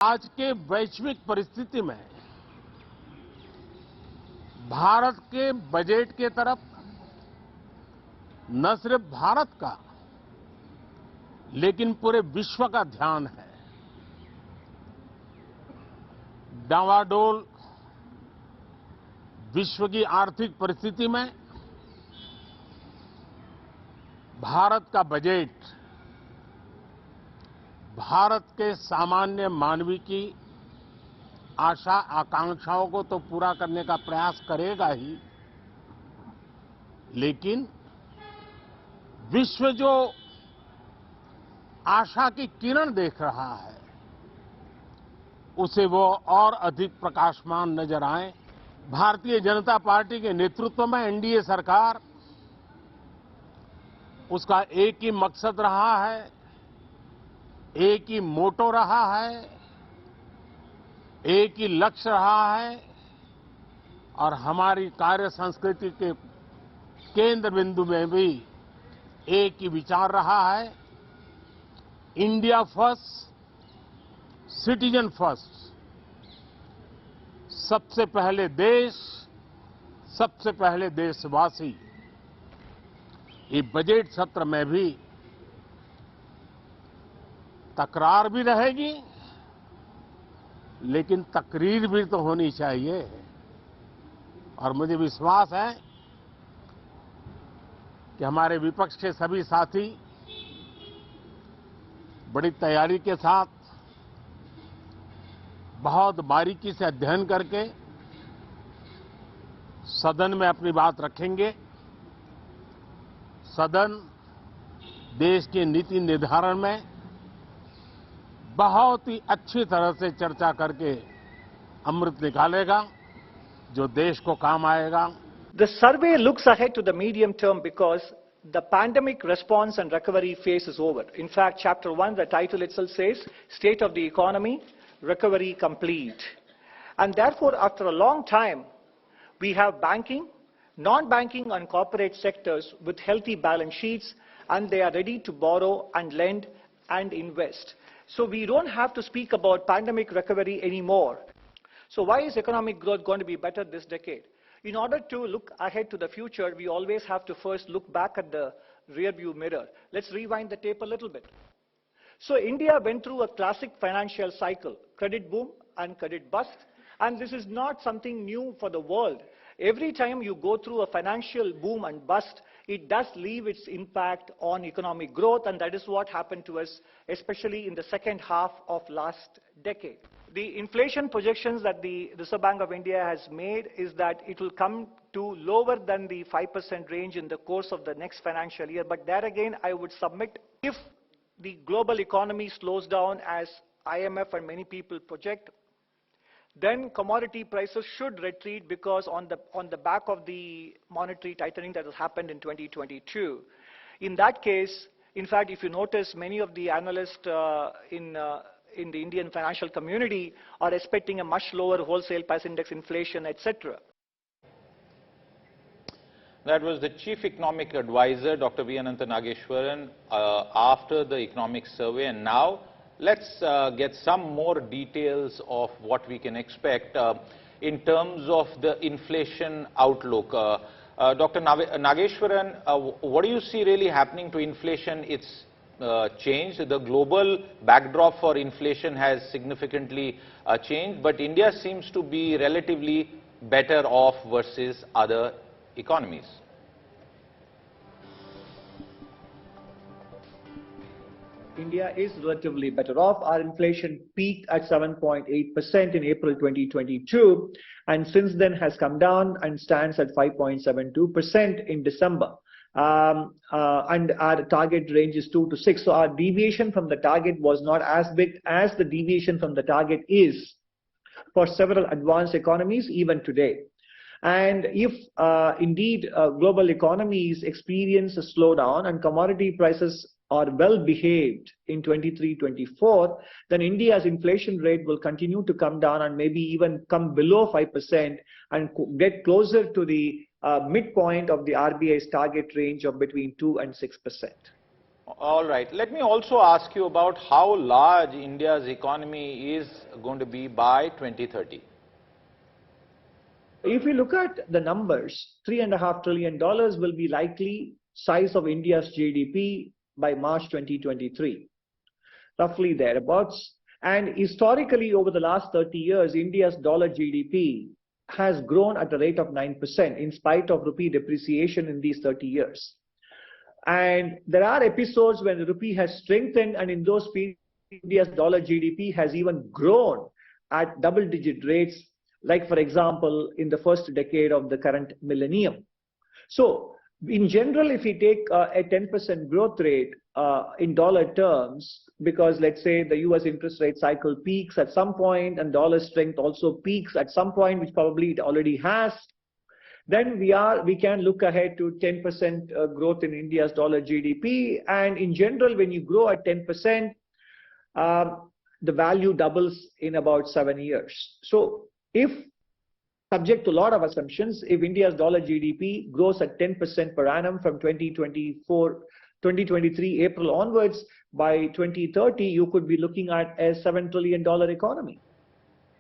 आज के वैश्विक परिस्थिति में भारत के बजट के तरफ न सिर्फ भारत का लेकिन पूरे विश्व का ध्यान है। डावाडोल विश्व की आर्थिक परिस्थिति में भारत का बजट भारत के सामान्य मानवी की आशा आकांक्षाओं को तो पूरा करने का प्रयास करेगा ही, लेकिन विश्व जो आशा की किरण देख रहा है उसे वो और अधिक प्रकाशमान नजर आए। भारतीय जनता पार्टी के नेतृत्व में एनडीए सरकार, उसका एक ही मकसद रहा है, एक ही मोटो रहा है, एक ही लक्ष्य रहा है और हमारी कार्य संस्कृति के केंद्र बिंदु में भी एक ही विचार रहा है, इंडिया फर्स्ट, सिटीजन फर्स्ट। सबसे पहले देश, सबसे पहले देशवासी। ये बजट सत्र में भी तकरार भी रहेगी, लेकिन तकरीर भी तो होनी चाहिए। और मुझे विश्वास है कि हमारे विपक्ष के सभी साथी बड़ी तैयारी के साथ, बहुत बारीकी से अध्ययन करके सदन में अपनी बात रखेंगे। सदन देश के नीति निर्धारण में बहुत ही अच्छी तरह से चर्चा करके अमृत निकालेगा जो देश को काम आएगा। The survey looks ahead to the medium term because the pandemic response and recovery phase is over. In fact, Chapter 1, the title itself says, State of the Economy, Recovery Complete. And therefore, after a long time, we have banking, non-banking and corporate sectors with healthy balance sheets, and they are ready to borrow and lend and invest. So we don't have to speak about pandemic recovery anymore. So why is economic growth going to be better this decade? In order to look ahead to the future, we always have to first look back at the rearview mirror. Let's rewind the tape a little bit. So India went through a classic financial cycle, credit boom and credit bust, and this is not something new for the world. Every time you go through a financial boom and bust, it does leave its impact on economic growth, and that is what happened to us, especially in the second half of last decade. The inflation projections that the Reserve Bank of India has made is that it will come to lower than the 5% range in the course of the next financial year. But there again, I would submit, if the global economy slows down as IMF and many people project, then commodity prices should retreat because on the back of the monetary tightening that has happened in 2022. In that case, in fact, if you notice, many of the analysts in the Indian financial community are expecting a much lower wholesale price index inflation, etc. That was the Chief Economic Advisor, Dr. V. Anantha Nageswaran, after the economic survey. And now, let's get some more details of what we can expect in terms of the inflation outlook. Dr. Nageswaran, what do you see really happening to inflation? It's changed. The global backdrop for inflation has significantly changed, but India seems to be relatively better off versus other economies. India is relatively better off. Our inflation peaked at 7.8% in April 2022, and since then has come down and stands at 5.72% in December. And our target range is 2 to 6. So our deviation from the target was not as big as the deviation from the target is for several advanced economies even today. And if indeed global economies experience a slowdown and commodity prices are well behaved in 23-24, then India's inflation rate will continue to come down and maybe even come below 5% and get closer to the midpoint of the RBI's target range of between 2 and 6%. All right. Let me also ask you about how large India's economy is going to be by 2030. If we look at the numbers, $3.5 trillion will be likely size of India's GDP by March 2023, roughly thereabouts. And historically, over the last 30 years, India's dollar GDP has grown at a rate of 9% in spite of rupee depreciation in these 30 years. And there are episodes when the rupee has strengthened, and in those periods, India's dollar GDP has even grown at double-digit rates, like, for example, in the first decade of the current millennium. So, in general, if we take a 10% growth rate in dollar terms, because let's say the US interest rate cycle peaks at some point and dollar strength also peaks at some point, which probably it already has, then we can look ahead to 10% growth in India's dollar GDP. And in general, when you grow at 10%, the value doubles in about 7 years. So if, subject to a lot of assumptions, if India's dollar GDP grows at 10% per annum from 2023 April onwards, by 2030, you could be looking at a $7 trillion economy.